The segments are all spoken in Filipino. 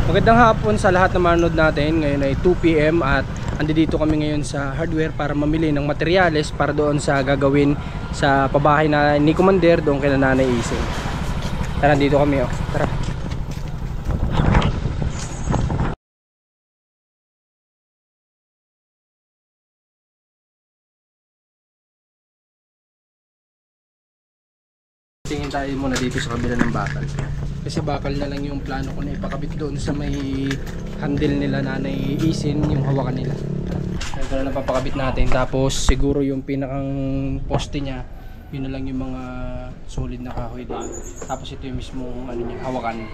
Magandang hapon sa lahat na manood natin. Ngayon ay 2 PM at andito kami ngayon sa hardware para mamili ng materyales para doon sa gagawin sa pabahay na ni Commander doon kay Nanay Ising. Tara, dito kami Tara. Tingin tayo muna dito sa kabila ng bakal. Kasi bakal na lang yung plano ko na ipakabit doon sa may handle nila Nanay Isin, yung hawakan nila. Ito na lang papakabit natin. Tapos siguro yung pinakang poste niya, yun na lang yung mga solid na kahoy din. Tapos ito yung mismong ano niya, hawakan.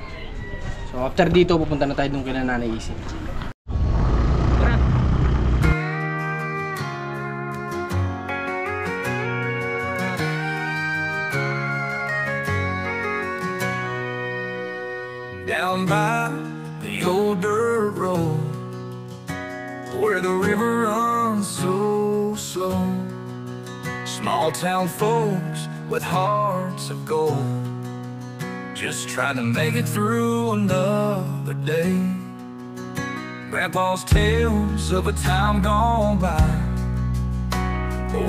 So after dito pupunta na tayo doon kay Nanay Isin. Down by the old dirt road, where the river runs so slow, small town folks with hearts of gold, just trying to make it through another day. Grandpa's tales of a time gone by,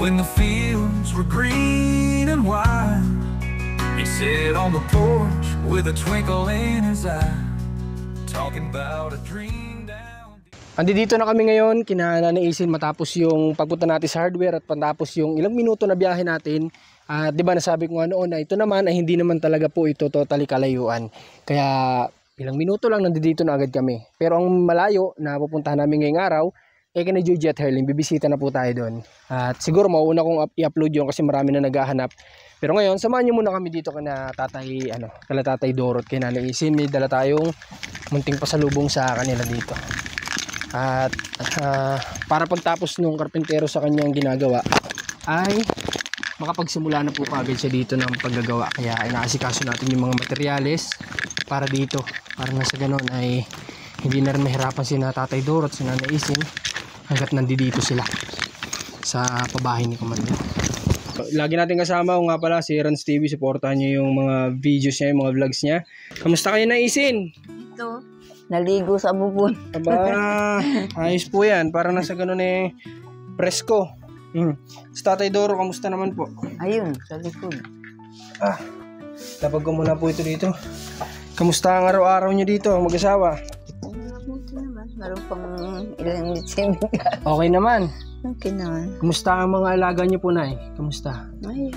when the fields were green and wide. He sat on the porch with a twinkle in his eye, talking about a dream down. Andito na kami ngayon kina Nanay Isin matapos yung pagpunta natin sa hardware at matapos yung ilang minuto na biyahe natin. At di ba nasabi ko nga noon na ito naman ay hindi naman talaga po ito totally kalayuan. Kaya ilang minuto lang nandito na agad kami. Pero ang malayo na pupuntahan namin ngayong araw eh kina Juji at Herling, bibisita na po tayo doon. At siguro mauuna kong i-upload yun kasi marami na naghahanap. Pero ngayon, samahan nyo muna kami dito kina Tatay Dorot, kay Nanay Isin. May dala tayong munting pasalubong sa kanila dito. At para pagtapos nung karpintero sa kanyang ginagawa, ay makapagsimula na po agad siya dito ng paggagawa. Kaya inaasikaso natin yung mga materyales para dito. Para na sa ganun ay hindi na rin mahirapan si Tatay Dorot, si Nanay Isin, hanggat nandito sila sa pabahay ni Commander. Lagi natin kasama o nga pala si Rans TV. Supportahan niyo yung mga videos niya, yung mga vlogs niya. Kamusta kayo na Isin? Ito, naligo sa bubon. Aba, ayos po yan. Para nasa ganun presko. Sa Tatay Doro, kamusta naman po? Ayun, sa likod. Tapag ko muna po ito dito. Kamusta ang araw-araw niyo dito, mag-asawa? Buti naman, meron pang ilang litsin. Okay naman. Okay naman. Kamusta ang mga alaga niyo po, Nay? Kamusta? Ayun.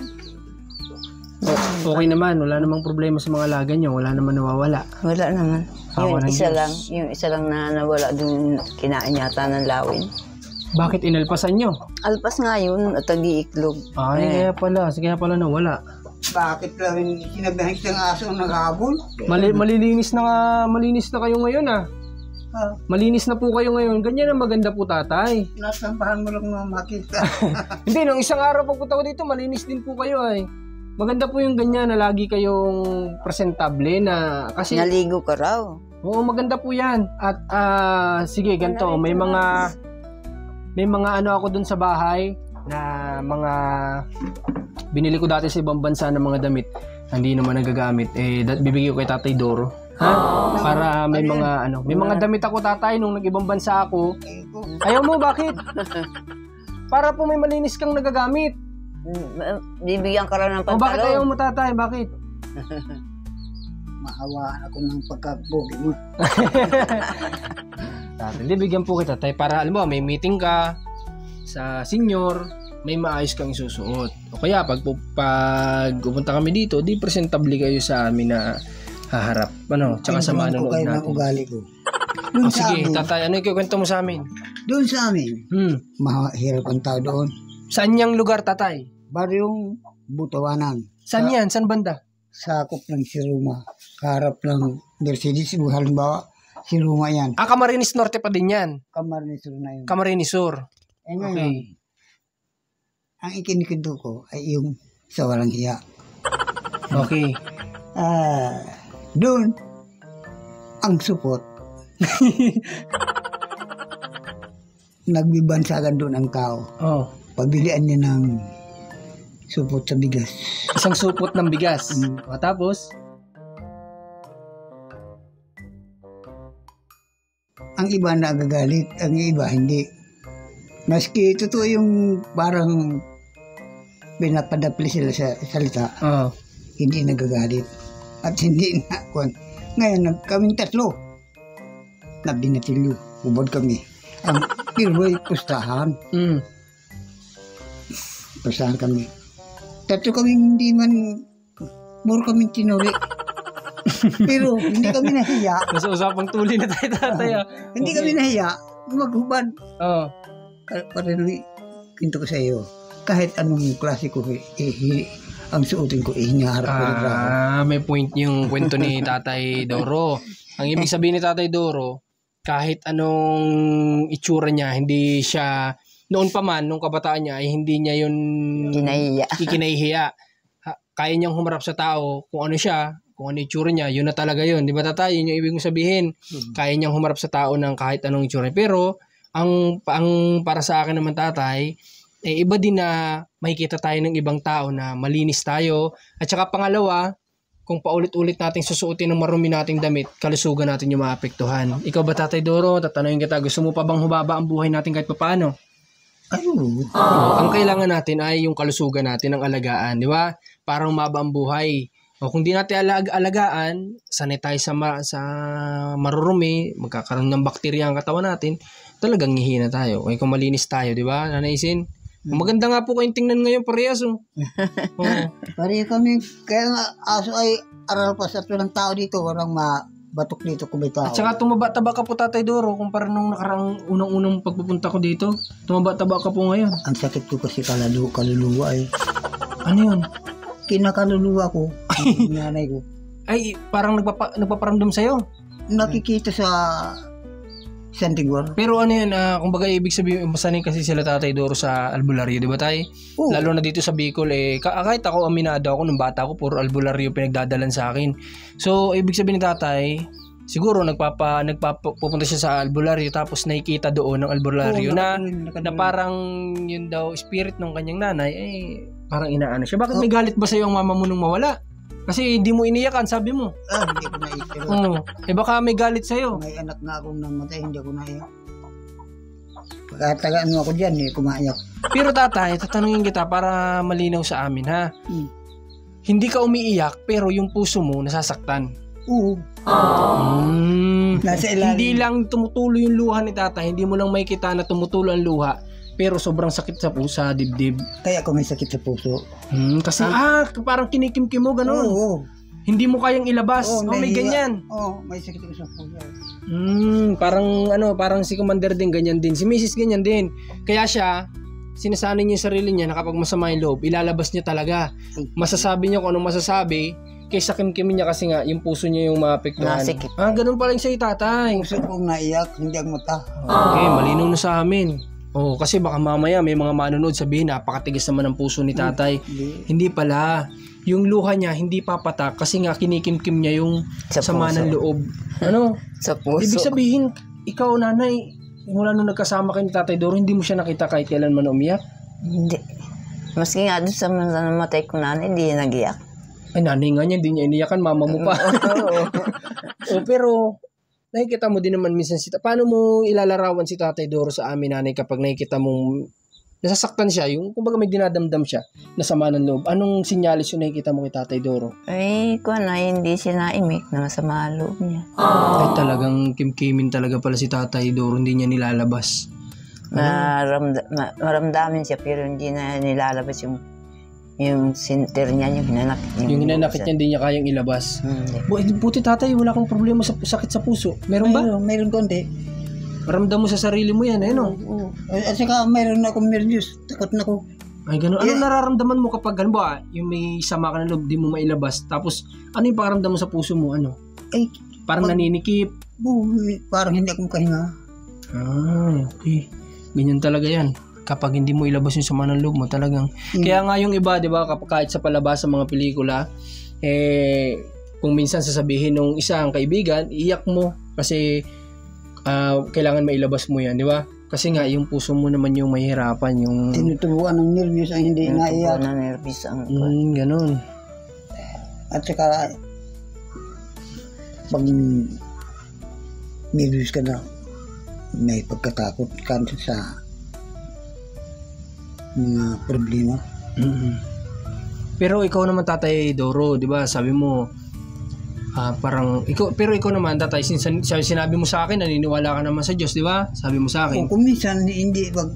Okay naman, wala namang problema sa mga alaga niyo, wala naman nawawala. Wala naman. Awa ng Diyos. Yung isa lang na nawala dun, kinain yata ng lawin. Bakit inalpasan niyo? Alpas nga yun at nag-iiklog. Ay, kaya pala nawala. Bakit lang sinabihan ng aso ang naghabol? Malinis na kayo ngayon Malinis na po kayo ngayon. Ganyan ang maganda po, tatay. Nasampahan mo lang mga makita. Hindi, nung isang araw pagpunta ko dito, malinis din po kayo Maganda po yung ganyan na lagi kayong presentable na kasi Naligo ka raw. oo, maganda po yan. At sige, ganito, may mga ako dun sa bahay na mga binili ko dati sa ibang bansa ng mga damit, hindi naman nagagamit. Bibigay ko kay Tatay Doro. Para may mga damit ako, tatay, nung nag-ibang bansa ako. Ayaw mo, bakit? Para po may malinis kang nagagamit. Bibigyan ka raw ng O bakit ayaw mo, tatay? Bakit? Maawa ako ng pagkabugi mo. Tatay, bibigyan po kita, tatay, para alam mo, may meeting ka sa senior, may maayos kang isusuot. O kaya pag pupunta kami dito, di presentable kayo sa amin na haharap. Tsaka sa manonood natin. Ugali ko. Sige, tatay, ano ikikwento mo sa amin? Doon sa amin, mahirap ang tao doon. Saan niyang lugar, tatay? Baryong Butawanan. Saan yan? Saan banda? Sakop ng Siruma. Kaharap ng Mercedes. Halimbawa, Siruma yan. Camarines Norte pa din yan. Camarines Sur na yun. Camarines Sur. Ngayon, ang ikinikindo ko ay yung sa walang hiya. Okay. Doon, ang supot. Nagbibansagan doon ang tao. Pabilian niya ng supot sa bigas. Isang supot ng bigas. Tapos? ang iba nagagalit, ang iba hindi. Maski totoo yung parang pinapadapli sila sa salita, hindi nagagalit. At hindi na, ngayon, kaming tatlo, na binatilyo, ubod kami. Ang piro'y pustahan. Pustahan kami. Tatlo kami hindi man, puro kami tinuri. Pero hindi kami nahiya. Nasa usapang tuli na tayo, tatay. Hindi kami nahiya, maghubad. Oo. Pareloy, kinto ko sa iyo, kahit anong klase ko, ang suotin ko, hinaharap ko rin ako. May point yung kwento ni Tatay Doro. Ang ibig sabihin ni Tatay Doro, kahit anong itsura niya, hindi siya, noon pa man, nung kabataan niya, ay hindi niya yun ikinahihiya. Kaya niyang humarap sa tao kung ano siya, kung ano itsura niya, yun na talaga yun. Di ba tatay? Yun yung ibig mong sabihin. Kaya niyang humarap sa tao ng kahit anong itsura. Pero, ang para sa akin naman tatay, iba din na makikita tayo ng ibang tao na malinis tayo. At saka pangalawa, kung paulit-ulit nating susuotin ng marumi nating damit, kalusugan natin yung maapektuhan. Ikaw ba Tatay Doro? Tatanungin kita, gusto mo pa bang humaba ang buhay natin kahit paano? Ang kailangan natin ay yung kalusugan natin, ang alagaan, di ba? Para humaba ang buhay. O kung di natin alagaan, sanay tayo sa marurumi, magkakaroon ng bakterya ang katawan natin, talagang ngihina tayo. O kung malinis tayo, di ba? Nanaisin? Maganda nga po kayong tingnan ngayon parehas. Pareho kami, kaya nga aso ay aral pa sa ng tao dito, walang mabatok dito kung may tao. At saka tumaba-taba ka po Tatay Doro kumpara nung nakarang unang-unang pagpupunta ko dito. Tumaba-taba ka po ngayon. Ang sakit ko kasi kaluluwa ay. Ano yun? Kinakaluluwa ko, yung nanay ko. Ay, parang nagpaparamdam sa'yo. Nakikita sa Santigwar. Pero ano yun, kumbaga ibig sabihin, masanay kasi sila Tatay Doro sa albularyo, di ba tay? Lalo na dito sa Bicol, kahit ako aminado ako nung bata ko, puro albularyo pinagdadalan sa akin. So, ibig sabihin ni tatay, siguro pupunta siya sa albularyo tapos nakikita doon ng albularyo na parang yun daw spirit ng kanyang nanay, parang inaano siya. Bakit may galit ba sa'yo ang mama mo nung mawala? Kasi hindi mo iniyakan, sabi mo. Hindi ko naiyak. Baka may galit sa'yo. May anak na akong namatay, hindi ako naiyak. Pagkatagaan mo ako dyan, kumaiyak. Pero tatay, tatanungin kita para malinaw sa amin ha. Hindi ka umiiyak, pero yung puso mo nasasaktan. Oo. Nasa ilalim. Hindi lang tumutulo yung luha ni tatay, hindi mo lang makikita na tumutulo ang luha. Pero sobrang sakit sa puso, dibdib. Kaya ako may sakit sa puso. Kasi parang kinikimkim mo, gano'n. Oo. Hindi mo kayang ilabas. May ganyan. May sakit ako sa puso. Parang si Commander din, ganyan din. Si Mrs. ganyan din. Kaya siya, sinasanay niya yung sarili niya na kapag masama yung loob, ilalabas niya talaga. Masasabi niya kung anong masasabi, kaysa kimkimin niya kasi nga, yung puso niya yung maapektuhan. Nasikip. Ganun pala yung sa'yo, tatay. Puso kong naiyak, hindi ang mata. Okay, malinaw na sa amin. Kasi baka mamaya may mga manonood sabihin, napakatigas naman ang puso ni tatay. Hindi pala. Yung luha niya, hindi papatak kasi nga kinikimkim niya yung sama ng loob. Sa puso. Ibig sabihin, ikaw nanay, mula nung nagkasama kayo ni Tatay Doro, hindi mo siya nakita kahit kailan man umiyak? Hindi. Maski nga doon sa namatay ko nanay, hindi nag-iyak. Ay, nanay nga niya, hindi niya iniyakan, mama mo pa. Pero, nakikita mo din naman minsan paano mo ilalarawan si Tatay Doro sa amin nanay kapag nakikita mong nasasaktan siya, yung kumbaga may dinadamdam siya na sama ng loob. Anong sinyalis yung nakikita mo kay Tatay Doro? Hindi siya naimik na masama loob niya. Ay talagang kimkimin talaga pala si Tatay Doro, hindi niya nilalabas. Maramdamin siya pero hindi na nilalabas yung center niya, yung hinanakit niya. Yung hinanakit niya, hindi niya kayang ilabas. Buti tatay, wala kang problema sa sakit sa puso. Meron ba? Meron konti. Maramdam mo sa sarili mo yan, At saka meron na akong nervous. Takot na ako. Ay, gano'n. Anong nararamdaman mo kapag, yung may sama ka na loob, di mo mailabas? Tapos, ano yung pakiramdam mo sa puso mo? Parang naninikip? Parang hindi ako makahinga. Okay. Ganyan talaga yan. Kapag hindi mo ilabas yung sama ng loob mo, talagang. Kaya nga yung iba, di ba, kahit sa palabas sa mga pelikula, kung minsan sasabihin nung isang kaibigan, iiyak mo kasi kailangan mailabas mo yan, di ba? Kasi nga, yung puso mo naman yung mahirapan, yung tinutubuan ng nervous ang hindi naiyak. Tinutubuan ng nervous ang ganun. At saka, pag nervous ka na, may pagkatakot ka sa mga problema. Pero ikaw naman Tatay Doro, 'di ba? Sabi mo parang ikaw naman Tatay, sinabi mo sa akin naniniwala ka naman sa Diyos, 'di ba? Sabi mo sa akin. Kung minsan hindi Kapag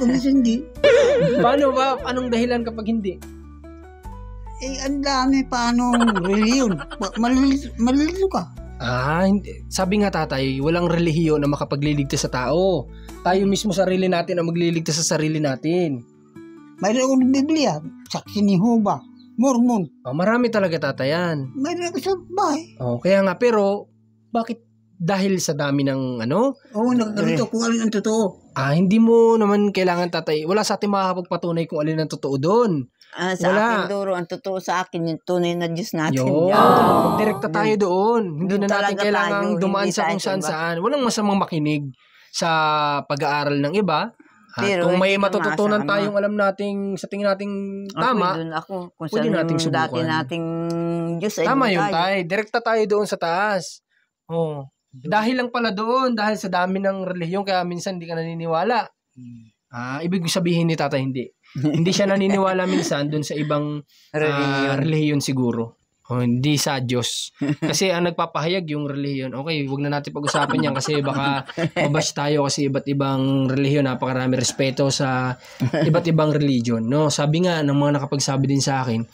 kung minsan hindi. paano ba? Anong dahilan kapag hindi? Ang dami paanong reliyon. Malilito ka. Hindi. Sabi nga Tatay, walang relihiyon na makapagliligtas sa tao. Tayo mismo sarili natin ang magliligtas sa sarili natin. Mayroon akong Biblia, saksi ni Jehovah, Mormon. Marami talaga Tatay yan. Mayroon ako sa bahay. Kaya nga, pero bakit dahil sa dami ng Nagkarito kung alin ang totoo. Hindi mo naman kailangan Tatay. Wala sa atin makakapagpatunay kung alin ang totoo doon. Sa akin, Doro, ang totoo sa akin, yung tunay na Diyos natin. Direkta tayo doon. Hindi na natin kailangang dumaan sa kung saan-saan. Walang masamang makinig sa pag-aaral ng iba. Pero kung may matututunan tayong alam nating sa tingin nating tama, pwede nating subukan. Dati nating Diyos ay tama yun tayo. Direkta tayo doon sa taas. Dahil lang pala doon, dahil sa dami ng relihiyon, kaya minsan hindi ka naniniwala. Ibig sabihin ni Tatay hindi. Hindi siya naniniwala minsan doon sa ibang relihiyon siguro. Hindi sa Diyos. Kasi ang nagpapahayag yung relihiyon. Okay, wag na natin pag-usapan yan kasi baka mabash tayo kasi iba't ibang relihiyon, napakarami respeto sa iba't ibang religion. No? Sabi nga ng mga nakapagsabi din sa akin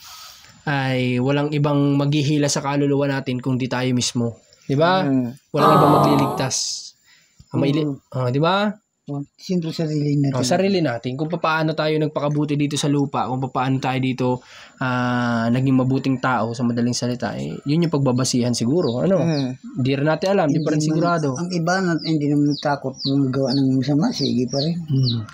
ay walang ibang maghihila sa kaluluwa natin kundi tayo mismo. 'Di ba? Walang ibang magliligtas. Di ba? Siyempre sarili natin. Sarili natin. Kung paano tayo nagpakabuti dito sa lupa, kung paano tayo dito naging mabuting tao sa madaling salita, yun yung pagbabasihan siguro. Hindi rin natin alam, hindi pa rin sigurado. Ang iba hindi naman natakot magawa ng masama, sige pa rin.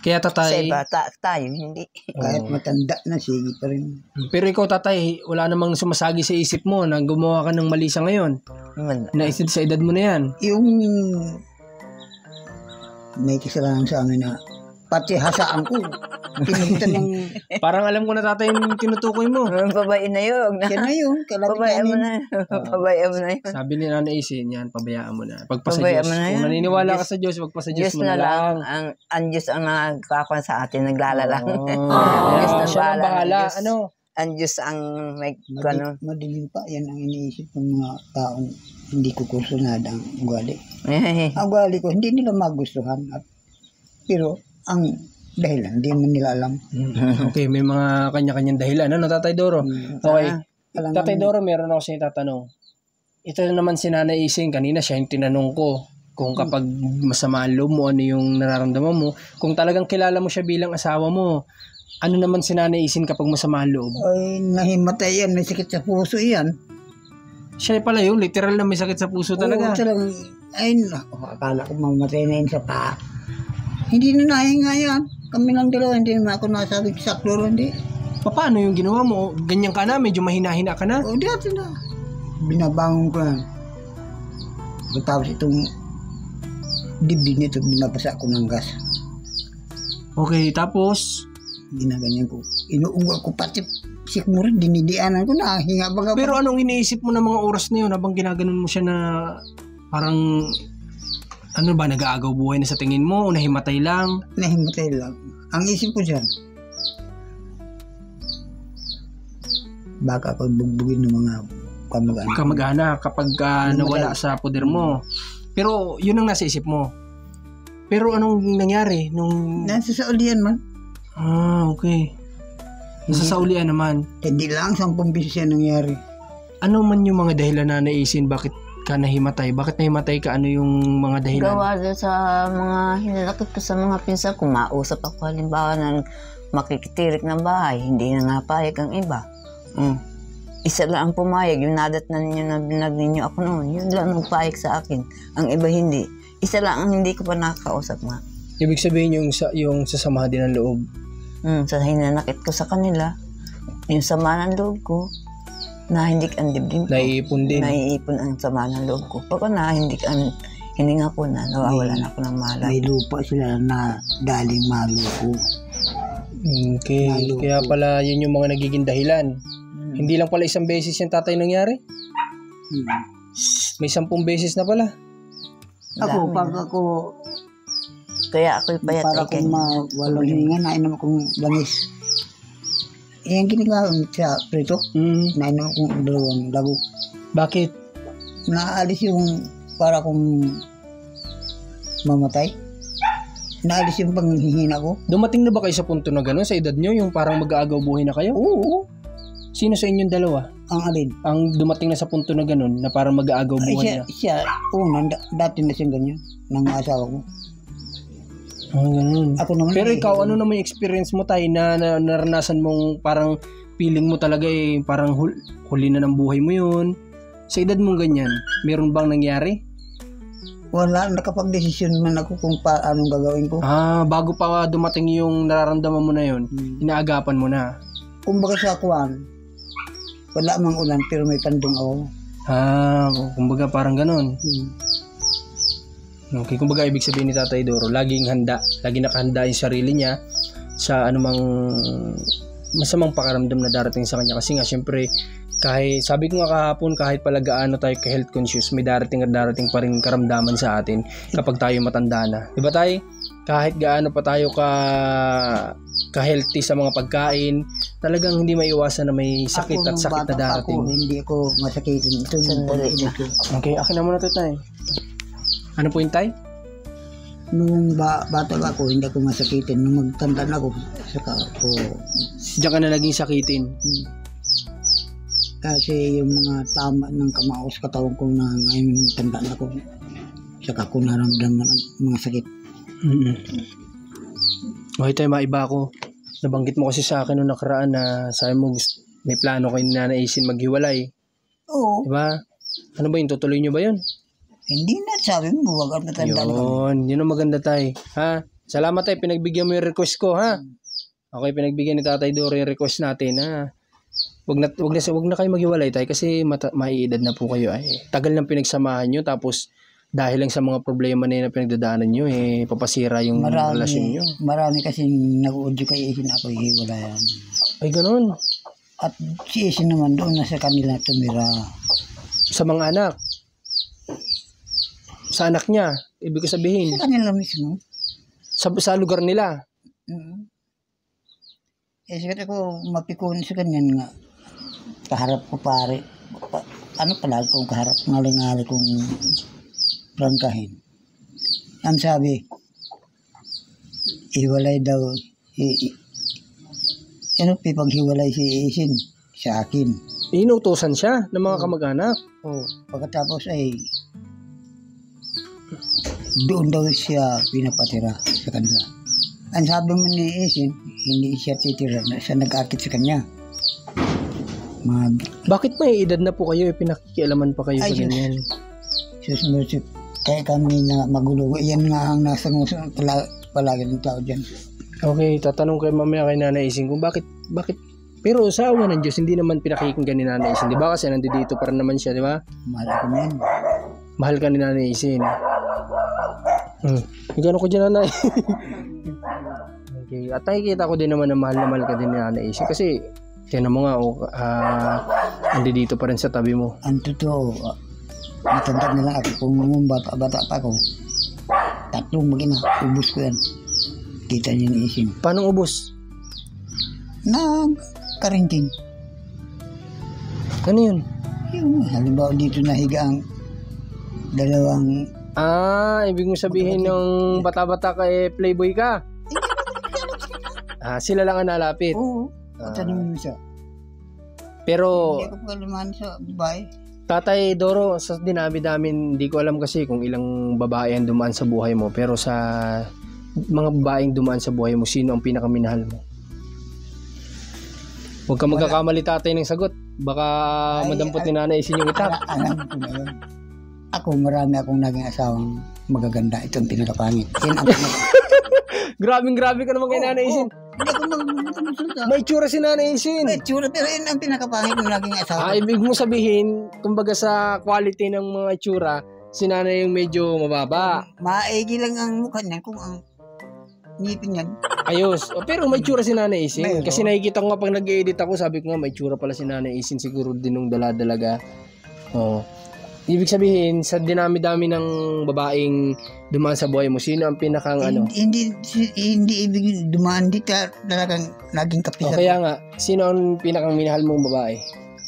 Kaya Tatay, tayo, hindi. Kahit matanda na, sige pa rin. Pero ikaw Tatay, wala namang sumasagi sa isip mo na gumawa ka ng mali sa ngayon. Naisip sa edad mo na yan. Yung may kasalanan sa amin na pati hasaan ko. Pinagtan ng... Parang alam ko na Tatay yung tinutukoy mo. Pabayaan na yun. Yan na yun. Pabayaan mo na. Pabayaan mo na yun. Sabi ni Nanay Isin, yan, pabayaan mo na. Pagpa sa Diyos. Kung naniniwala ka sa Diyos, pagpa sa Diyos mo na lang. Ang Diyos ang nagkakon sa atin, naglalalang. Siya ang bahala. Ang Diyos ang may madilim pa. Yan ang iniisip ng mga taong hindi ko kursunada ang ugali. Ang ugali ko, hindi nila magustuhan. Pero ang dahilan, hindi man nila alam. Okay, may mga kanya-kanyang dahilan. Tatay Doro? Okay. Tatay Doro, meron ako sa tatanong. Ito naman si Nanay Ising. Kanina siya yung tinanong ko kung kapag masama ang loob mo, ano yung nararamdaman mo. Kung talagang kilala mo siya bilang asawa mo, ano naman si Nanay Ising kapag masama ang loob? Ay, nahimatay yan. May sakit sa puso yan. Siya pala yung literal na may sakit sa puso talaga. Oo, talagang, akala ko mamatay na yun sa paa. Hindi na nahinga yan. Kami lang dalawa, hindi naman ako nasabi sa kloro, hindi. Paano yung ginawa mo? Ganyan ka na? Medyo mahina-hina ka na? Oo, dati na. Binabangon ko na. Tapos itong dibdib nito, binabasa ko ng gas. Okay, tapos? Ginaganyan ko. Inuungga ko pati sikmuro, dinidianan ko na. Hinga baga. Pero anong iniisip mo ng mga oras na yun habang ginaganon mo siya na parang nag-aagaw buhay na sa tingin mo o nahimatay lang? Nahimatay lang. Ang isip ko dyan, baka pagbugbugin ng mga kamag-anak kapag nawala sa poder mo. Pero yun ang nasa isip mo. Pero anong nangyari? Nasa saulian man. Okay. Nasa saulian naman. Hindi lang 10 beses yan nangyari. Ano man yung mga dahilan na naisin bakit ka nahimatay? Bakit nahimatay ka? Ano yung mga dahilan? Gawa doon sa mga hinalakit ko sa mga pinsan ko. Mausap ako halimbawa ng makikitirik ng bahay. Hindi na nga payag ang iba. Isa lang ang pumayag. Yung nadat na ninyo na binag ninyo ako noon. Yun lang ang payag sa akin. Ang iba hindi. Isa lang ang hindi ko pa nakakausap nga. Ibig sabihin yung sasama din ng loob. Sa hinanakit ko sa kanila, yung sama ng loob ko, nahindik ang dibdib ko. Naiipon din. Naiipon ang sama ng loob ko. Pagka nahindik ang hininga ko na, nawawalan ako ng malay. May lupa sila na daling maluko. Okay. Maluko. Kaya pala yun yung mga nagiging dahilan. Hindi lang pala isang beses yung tatay nangyari? May 10 beses na pala. Ako, Dami pag na. ako, Kaya ako'y payat para ay kung ganyan. walang hininga, nainom akong langis. Yung ginagawa sa prito, nainom akong 2 labo. Bakit? Naalis yung para kung mamatay. Naalis yung panghihina ko. Dumating na ba kayo sa punto na gano'n sa edad nyo? Yung parang mag-aagaw buhay na kayo? Oo, Sino sa inyong dalawa? ang alin. Ang dumating na sa punto na gano'n na parang mag-aagaw Ay, buhay siya, na? dati na siyang ganyan, ng asawa ko. Ganun. Ako naman, Pero ikaw, ano naman yung experience mo tayo na naranasan mong parang feeling mo talaga parang huli na ng buhay mo yun? Sa edad mong ganyan, meron bang nangyari? Wala, nakapag-desisyon man ako kung anong gagawin ko. Bago pa dumating yung nararamdaman mo na yun, inaagapan mo na. Kumbaga sa kuwan, wala mang ulan pero may pandong ako. Kumbaga parang ganun. Hmm. Okay, kumbaga ibig sabihin ni Tatay Doro, laging handa, laging nakahanda yung sarili niya sa anumang masamang pakaramdam na darating sa kanya. Kasi nga, syempre, kahit, sabi ko nga kahapon, kahit pala gaano tayo ka-health conscious, may darating at darating pa rin karamdaman sa atin kapag tayo matanda na. Diba tayo? Kahit gaano pa tayo ka-healthy sa mga pagkain, talagang hindi maiwasan na may sakit at sakit na darating. Hindi ako masakitin. Ito yung Sandali. pag-init ko. Okay, akin na muna ito tayo. Ano po yung tayo? Nung bata ako, hindi ako masakitin. Nung magtanda na ako, saka ako. Diyan ka na naging sakitin. Kasi yung mga tama ng kamao sa katawan ko na ngayon tanda na ako, saka ako naramdaman ng mga sakit. Okay tayo, maiba ako. Nabanggit mo kasi sa akin noong nakaraan na sabi mo may plano kayo ni Nanay Isin maghiwalay. Oo. Diba? Ano ba yun? Tutuloy nyo ba yun? Hindi na, sabi mo, wag ang natanda na kami. Yun ang maganda tayo. Ha? Salamat tayo, pinagbigyan mo yung request ko, ha? Okay, pinagbigyan ni Tatay Doro yung request natin, ha? Wag na kayo maghiwalay tayo kasi maiedad na po kayo. Ay, tagal nang pinagsamahan nyo tapos dahil lang sa mga problema na yun na pinagdadaanan nyo, papasira yung relasyon nyo. Marami kasi nag-audio kay Isin ako hiwalayan. Ay, ganun. At si Isin naman doon na sa kanila tumira. Sa mga anak. Sa anak niya, ibig ko sabihin. Sa kanila mismo. Sa lugar nila. Sikat ako mapikon sa ganyan nga. Kaharap ko pare. Ano palagi kong kaharap, ngali-ngali kong prangkahin. Ang sabi, hiwalay daw, pipaghiwalay si Isin sa akin. Inuutosan siya ng mga kamag-anak. Pagkatapos ay doon daw siya pinapatira sa kanila. Ang sabi mo ni Isin, hindi siya titira na siya nag-akit sa kanya. Bakit may edad na po kayo, pinakikialaman pa kayo sa ganyan? Susunod, kaya kami na magulo. Yan nga ang nasa nguso palagi ng tao dyan. Okay, tatanong kayo mamaya kay Nanay Isin kung bakit, pero sa awa ng Diyos, hindi naman pinakikinggan ni Nanay Isin, di ba? Kasi nandito pa rin naman siya, di ba? Mahal ko na yan. Mahal ka ni Nanay Isin. Gano'n ko dyan, Nanay. Okay, at nakikita ko din naman na mahal ka din ni Nanay Isin kasi tiyan mo nga, dito pa rin sa tabi mo. Ang totoo, matanda na lang ako. Kung bata pa ako, 3 mag-ina, ubus ko yan. Kita niyo ni Isin. Paano ubos? Karinting. Ano yun? Yung halimbawa dito nahiga ang 2. Ibig mo sabihin nung bata-bata ka playboy ka? Sila lang ang nalapit. Oo. Tanong mo siya. Pero Hindi ko pagalimahan sa babae. Tatay Doro, sa dinami-damin, hindi ko alam kasi kung ilang babae ang dumaan sa buhay mo, pero sa mga babaeng dumaan sa buhay mo, sino ang pinakaminahal mo? Huwag ka magkakamali, tatay, ng sagot. Baka madampot ni Nanay Isin yung itak. Alam ko na yun. Ako, marami akong naging asawang magaganda. Ito ang pinakapangit. Yan ang Grabe ka naman kay Nanay Isin. Hindi ako magsalita. May tsura si Nanay Isin. May tsura, pero yun ang pinakapangit ng naging asawa. Ibig mo sabihin, kumbaga sa quality ng mga tsura, si Nanay yung medyo mababa. Maigi lang ang mukha niya kung ang ngipin niyan. Ayos. Pero may tsura si Nanay Isin. Meron. Kasi nakikita ko nga pag nag-edit ako, sabi ko nga may tsura pala si Nanay Isin. Siguro din nung dala-dalaga. Ibig sabihin, sa dinami-dami ng babaeng dumaan sa buhay mo, sino ang pinakang ano? Hindi ibig dumaan dito talagang naging O kapisan. kaya nga, sino ang pinakang minahal mong babae?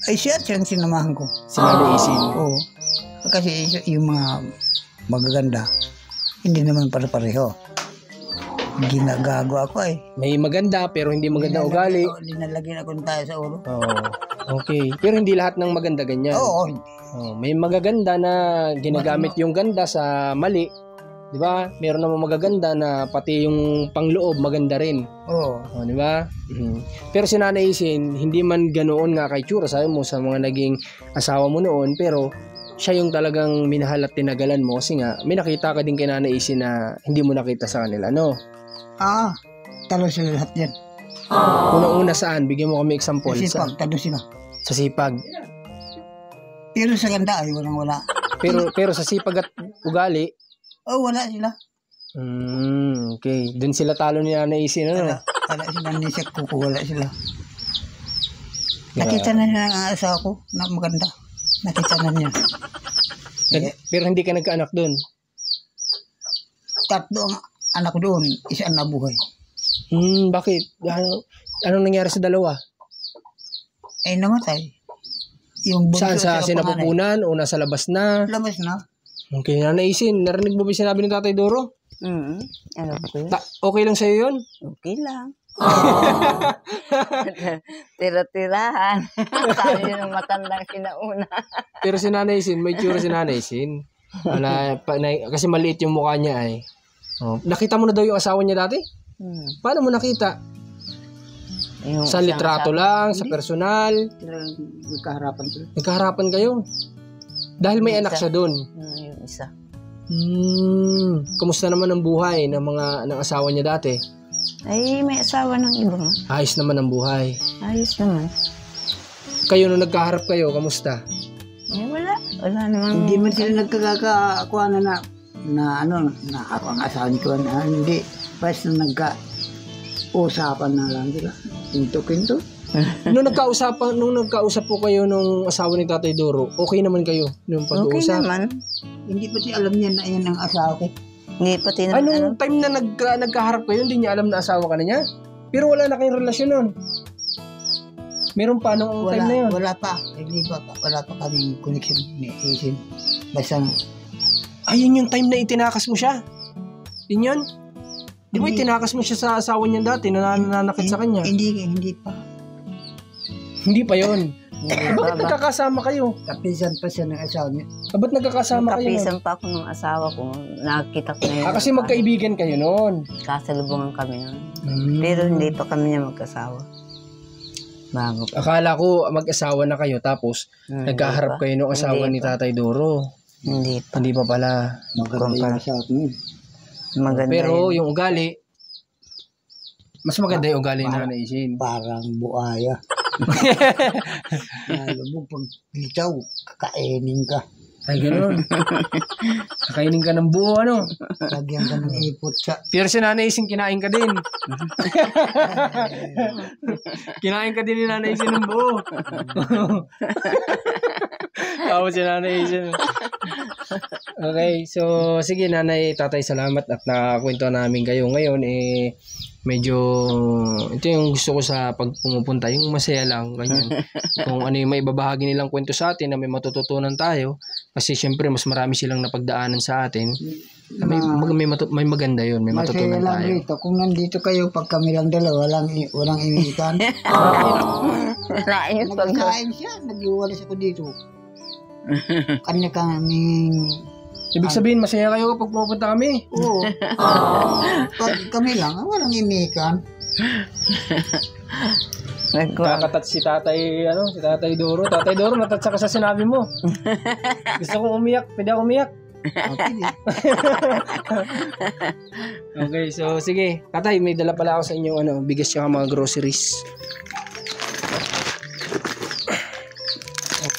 Ay siya siyang sinamahan ko. Si Nanay Isin. Oo. Kasi yung mga magaganda, hindi naman pare-pareho. Ginagago ako eh. May maganda pero hindi maganda ugali. Linalagyan ako tayo sa ulo. Oo. Okay. Pero hindi lahat ng maganda ganyan. Oo. May magaganda na ginagamit yung ganda sa mali. 'Di ba? Meron namang magaganda na pati yung pangloob maganda rin. Oo. 'Di ba? Pero si Nanay Isin, hindi man ganoon nga kay Tsura, sabi mo sa mga naging asawa mo noon, pero siya yung talagang minahal at tinagalan mo kasi nga may nakita ka din kay Nanay Isin na hindi mo nakita sa kanila, no? Talo sila lahat yan. Una-una saan? Bigyan mo kami example. Kasi pag talo sila. Sa sipag. Pero sa ganda ay walang-wala. Pero sa sipag at ugali, Wala sila. okay. Doon sila talo ni Nanay Isin, ano? Wala sila ni Sek Kuko, wala sila. Nakita na niya ang asawa ko na maganda. Nakita na niya. Pero hindi ka nagkaanak doon. Tatlo ang anak ko doon, isa ang nabuhay. Bakit? Anong nangyari sa dalawa? Namatay. Yung bunso Saan? Sa panganay. sinapupunan o nasa labas na? Labas na. Okay, Nanay Isin, narinig mo ba yung sinabi ni Tatay Doro? Ano po yun? Okay lang sa'yo yun? Okay lang. Tira-tirahan. Sabi ng matandang sinauna. Pero si Nanay Isin, may tsura si Nanay Isin. Kasi maliit yung mukha niya ay. Nakita mo na daw yung asawa niya dati? Paano mo nakita? Yung Sa litrato lang, sa personal? Nagkaharapan sila. Nagkaharapan kayo? Dahil may anak siya doon. Yung isa. Kumusta naman ang buhay ng asawa niya dati? Ay, may asawa ng iba nga. Ayos naman ang buhay. Ayos naman. Kayo nung nagkaharap kayo, kamusta? Wala. Wala namang... Hindi man sila nagkakakuha na ako ang asawa ni Kuan. Hindi. Pas na nagka-usapan na lang sila. Pinto-pinto. Nung nagkausap po kayo nung asawa ni Tatay Doro, okay naman kayo nung Okay pag-uusap? naman. Hindi pa siya alam niya na yan ang asawa ko. Hindi pati naman Anong time na nagkaharap kayo, hindi niya alam na asawa ka na niya? Pero wala na kayong relasyon nun. Meron pa nung time na yun? Wala pa. Hindi pa. Wala pa kaming connection ni Isin. Basta Ayun yung time na itinakas mo siya. Yun yun? Di ba Hindi. itinakas mo siya sa asawa niya dati na nananakit sa kanya? Hindi pa. Hindi pa yun. Hindi Bakit pa. nagkakasama kayo? Kapisan pa siya ng asawa niya. Ba't nagkakasama kayo? Kapisan pa ako ng asawa ko. Nakita ko na yun. Kasi magkaibigan kayo noon. Kasalubungan kami nun. Pero hindi pa kami niya magkasawa. Bago pa. Akala ko mag-asawa na kayo tapos Hindi nagkaharap pa. kayo ng asawa Hindi ni pa. Tatay Doro. Hindi pa. Hindi pa pala. Maganda yung asawa niya. Maganda Pero yun. yung ugali, mas maganda yung ugali na Isin. Parang buaya. Lubog pag bitaw, kakainin ka. Ay, gano'n. Kakainin ka ng buo, ano? Lagyan ka ng ipot sa... Pero si Nanay Isin, kinain ka din. Kinain ka din ni Nanay Isin ng buo. Tapos si Nanay Isin. Okay, so sige Nanay, Tatay, salamat at nakakwento namin kayo. Ngayon, medyo ito yung gusto ko sa pag pumupunta, yung masaya lang, ganyan. Kung ano yung may ibabahagi nilang kwento sa atin na may matututunan tayo. Kasi syempre, mas marami silang napagdaanan sa atin. May maganda yun, may Masaya matutunan lang tayo. rito. Kung nandito kayo, pag kami lang dalawa, walang imikan. Ayos pag Nagkain siya, nag-iwalis ako dito. Kanya kaming... Ibig sabihin, masaya kayo kapag pupunta kami. Oo. Pag kami lang, walang imikan. Kakatat si Tatay, si Tatay Doro. Tatay Doro, natatsa ka sa sinabi mo. Gusto kong umiyak. Pwede ako umiyak. Okay, Okay, so sige. Tatay, may dala pala ako sa inyo, bigas tsaka mga groceries.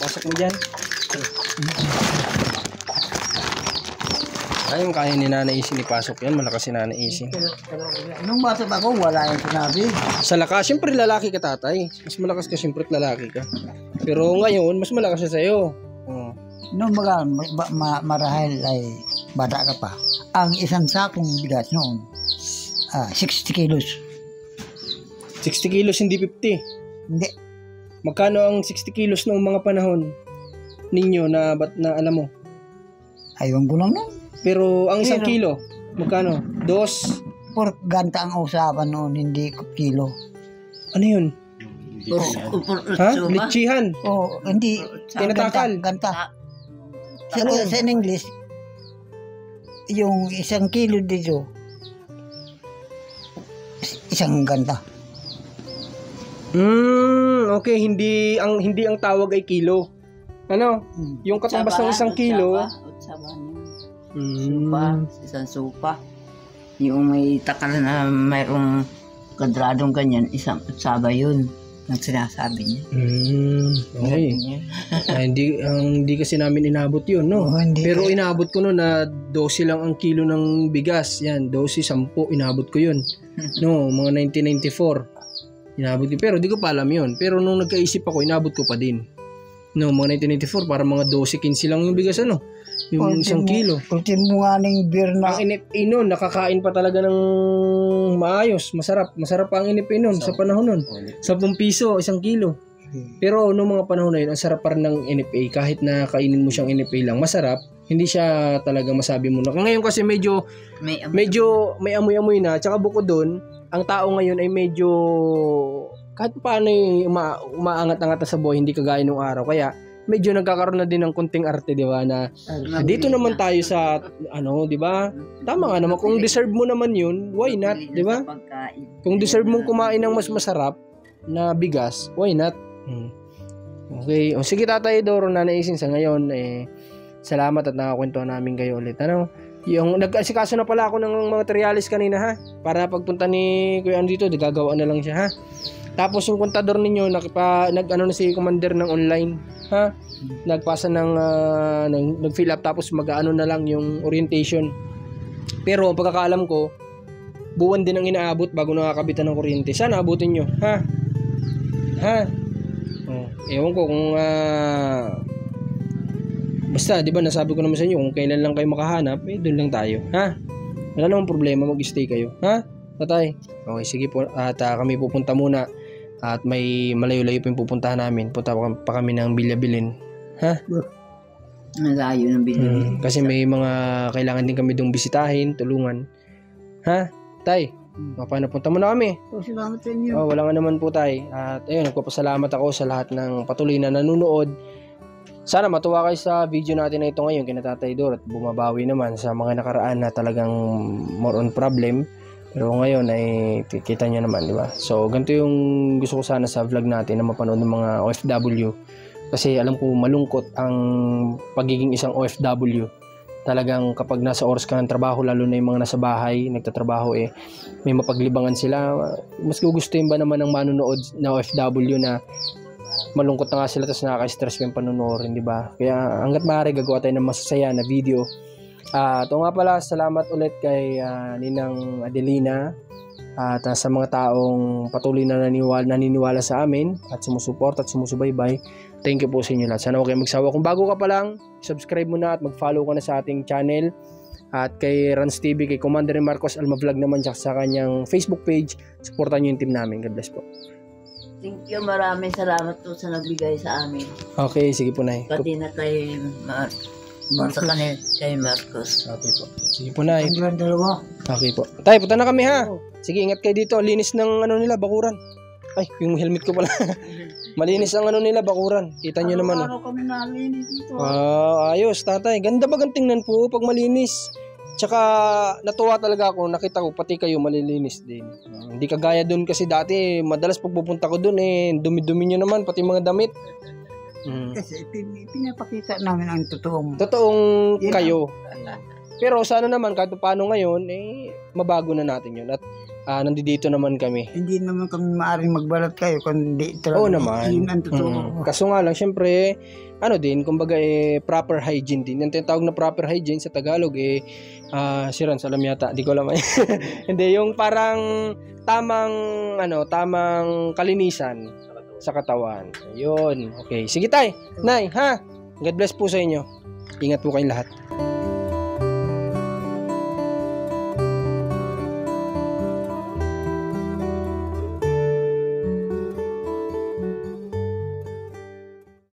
Pasok mo dyan. Ayun, kaya ni Nanay Isin ipasok yan. Malakas si Nanay Isin. Nung bata pa ako, wala yung sinabi. Sa lakas, siyempre lalaki ka, Tatay. Mas malakas ka, siyempre lalaki ka. Pero ngayon, mas malakas siya sa'yo. Oh. Noong marahil ay bata ka pa. Ang isang sakong bigas noon, 60 kilos. 60 kilos, hindi 50. Hindi. Magkano ang 60 kilos noong mga panahon ninyo na alam mo? Aywan ko lang noon. Pero ang isang kilo, magkano? 2? Por ganta ang usapan noon, hindi kilo. Ano yun? Ha? Lichihan? Oo, hindi. Tinatakal? Ganta. Sa English, yung 1 kilo dito, isang ganta. Okay, hindi ang tawag ay kilo. Ano? Yung katumbas ng 1 kilo. Isang sopa. Yung may takal na mayroong kadradong ganyan, isang saba yun. Ang sinasabi niya. Okay. Hindi kasi namin inabot yun, no? Pero inabot ko no na 12 lang ang kilo ng bigas. Yan, 12, 10, inabot ko yun. No, mga 1994. Inabot ko. Pero di ko pa alam yun. Pero nung nagkaisip ako, inabot ko pa din. No, mga 1994, para mga 12, 15 lang yung bigas, ano? Yung 1 kilo. Ultim mo nga ng beer na. Ang NFA nun, nakakain pa talaga ng maayos. Masarap pa ang NFA nun sa panahon nun. 10 piso, 1 kilo. Pero noong mga panahon na yun, ang sarap pa rin ng NFA. Kahit na kainin mo siyang NFA lang, masarap. Hindi siya talaga masabi mo na. Ngayon kasi medyo may amoy-amoy na. Tsaka bukod doon, ang tao ngayon ay medyo kahit paano umaangat-angat na sa buhay, hindi kagaya nung araw. Kaya medyo nagkakaroon na din ng konting arte, di ba? Na dito naman tayo sa di ba? Tama nga naman, kung deserve mo naman yun, why not, di ba? Kung deserve mong kumain ng mas masarap na bigas, why not? Okay. O sige, Tatay Doro, Nanay Isin, sa ngayon salamat at nakakwentuhan namin kayo ulit. Yung nag-asikaso na pala ako ng mga materialis kanina, ha? Para pagpunta ni Kuya Andito, gagawa na lang siya, ha? Tapos yung kontador ninyo, nag-ano na si Commander ng online, ha? Nagpasa nag-fill up, tapos mag-ano na lang yung orientation. Pero ang pagkakaalam ko, buwan din ang inaabot bago nakakabitan ng kuryente. Sana abutin nyo, ha? Ha? Ewan ko kung basta, di ba, nasabi ko naman sa inyo, kung kailan lang kayo makahanap, doon lang tayo, ha? Wala namang problema, mag-stay kayo, ha? Tatay? Okay, sige po, at kami pupunta muna. At may malayo-layo pa yung pupuntahan namin. Punta pa kami ng Bilyabilin. Ha? Malayo ng Bilyabilin. Kasi may mga kailangan din kami dong bisitahin, tulungan. Ha? Tay, paano punta muna kami? Salamat sa inyo. Wala nga naman po, Tay. At ayun, nagpapasalamat ako sa lahat ng patuloy na nanonood. Sana matuwa kayo sa video natin na ito ngayon kina Tatay Dor at bumabawi naman sa mga nakaraan na talagang more on problem. Pero ngayon ay kita nyo naman, di ba? So, ganito yung gusto ko sana sa vlog natin na mapanood ng mga OFW. Kasi alam ko malungkot ang pagiging isang OFW. Talagang kapag nasa oras ka ng trabaho, lalo na yung mga nasa bahay, nagtatrabaho, may mapaglibangan sila. Mas gugustuhin ba naman ng manonood na OFW na malungkot na nga sila tapos nakaka-stress yung panonoorin, di ba? Kaya hanggat maaari gagawa tayo ng masasaya na video. Ito nga pala, salamat ulit kay Ninang Adelina at sa mga taong patuloy na naniniwala sa amin at sumusuport at sumusubaybay. Thank you po sa inyo lahat. Sana huwag kayo magsawa. Kung bago ka pa lang, subscribe mo na at mag-follow ka na sa ating channel. At kay Rans TV, kay Commander Marcos Alma Vlog naman sa kanyang Facebook page. Supportan nyo yung team namin. God bless po. Thank you, maraming salamat po sa nagbigay sa amin. Okay, sige po, Nay. Pati na kay sa kanil, kay Marcos. Okay po. Sige po, Nay. Ang dalawa. Okay po. Tay, punta na kami, ha? Sige, ingat kayo dito. Linis ng nila, bakuran. Ay, yung helmet ko pala. Malinis ang nila, bakuran. Kita nyo naman. Araw kami nalinis dito. Ayos, Tatay. Ganda ba ang tingnan po pag malinis? Tsaka natuwa talaga ako, nakita ko pati kayo malilinis din. Hindi kagaya doon kasi dati, madalas pag pupunta ko doon dumi-dumi nyo naman pati mga damit. Kasi pinapakita namin ang totoong kayo. Pero sana naman kahit paano ngayon mabago na natin 'yun at nandito naman kami. Hindi naman kami maaaring magbalat kayo kundi talaga. Oo naman. Yun ang totoo. Kaso nga lang syempre kumbaga proper hygiene din. Yung tinatawag na proper hygiene sa Tagalog si Rans, alam yata, di ko alam. Hindi, yung parang tamang kalinisan sa katawan. Ayun. Okay, sige tay. Nay, ha? God bless po sa inyo. Ingat po kayong lahat.